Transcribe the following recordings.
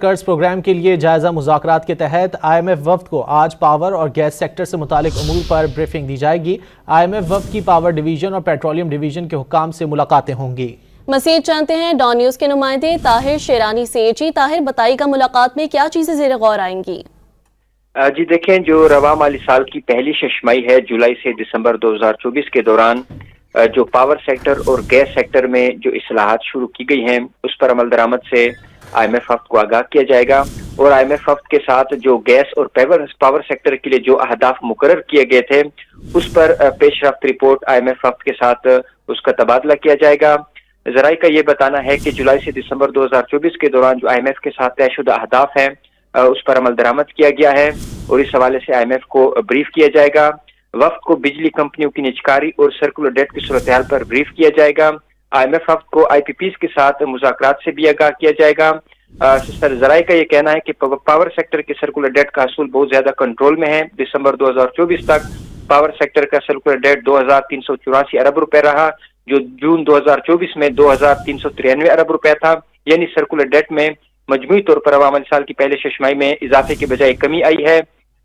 قرض پروگرام کے لیے جائزہ مذاکرات کے تحت IMF وفد کو آج پاور اور گیس سیکٹر سے متعلق امور پر بریفنگ دی جائے گی۔ IMF وفد کی پاور ڈویژن اور پیٹرولیم ڈویژن کے حکام سے ملاقاتیں ہوں گی۔ مزید جانتے ہیں ڈان نیوز کے نمائندے طاہر شیرانی سے۔ جی طاہر، بتائیے گا ملاقات میں کیا چیزیں زیر غور آئیں گی؟ جی دیکھیں، جو رواں مالی سال کی پہلی ششمائی ہے جولائی سے دسمبر 2024 کے دوران جو پاور سیکٹر اور گیس سیکٹر میں جو اصلاحات شروع کی گئی ہیں اس پر عمل درآمد سے IMF وفد کو آگاہ کیا جائے گا، اور IMF وفد کے ساتھ جو گیس اور پاور سیکٹر کے لیے جو اہداف مقرر کیے گئے تھے اس پر پیش رفت رپورٹ IMF وفد کے ساتھ اس کا تبادلہ کیا جائے گا۔ ذرائع کا یہ بتانا ہے کہ جولائی سے دسمبر 2024 کے دوران جو IMF کے ساتھ طے شدہ اہداف ہیں اس پر عمل درآمد کیا گیا ہے، اور اس حوالے سے IMF کو بریف کیا جائے گا۔ وفد کو بجلی کمپنیوں کی نجکاری اور سرکولر ڈیٹ کی صورتحال پر بریف کیا جائے گا۔ IMF وفد کو IPPs کے ساتھ مذاکرات سے بھی آگاہ کیا جائے گا۔ ذرائع کا یہ کہنا ہے کہ پاور سیکٹر کے سرکولر ڈیٹ کا حصول بہت زیادہ کنٹرول میں ہے۔ دسمبر 2024 تک پاور سیکٹر کا سرکولر ڈیٹ 2384 ارب روپے رہا، جو جون 2024 میں 2393 ارب روپے تھا، یعنی سرکولر ڈیٹ میں مجموعی طور پر رواں مالی سال کی پہلے ششمائی میں اضافے کے بجائے کمی آئی ہے۔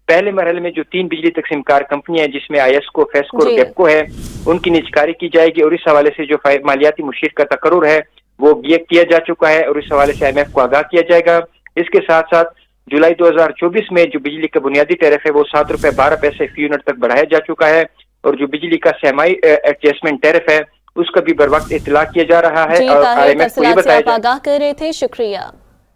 پہلے مرحلے میں جو 3 بجلی تقسیم کار کمپنیاں ہیں جس میں IESCO، فیسکو اور گیپکو ہے، ان کی نجکاری کی جائے گی، اور اس حوالے سے جو مالیاتی مشیر کا تقرر ہے وہ کیا جا چکا ہے، اور اس حوالے سے IMF کو آگاہ کیا جائے گا۔ اس کے ساتھ ساتھ جولائی 2024 میں جو بجلی کا بنیادی ٹیرف ہے وہ $7.12 فی یونٹ تک بڑھایا جا چکا ہے، اور جو بجلی کا سیمائی ایڈجسٹمنٹ ٹیرف ہے اس کا بھی بر وقت اطلاع کیا جا رہا ہے۔ جی طاہر، تفصیلات سے آپ آگاہ کر رہے تھے، شکریہ۔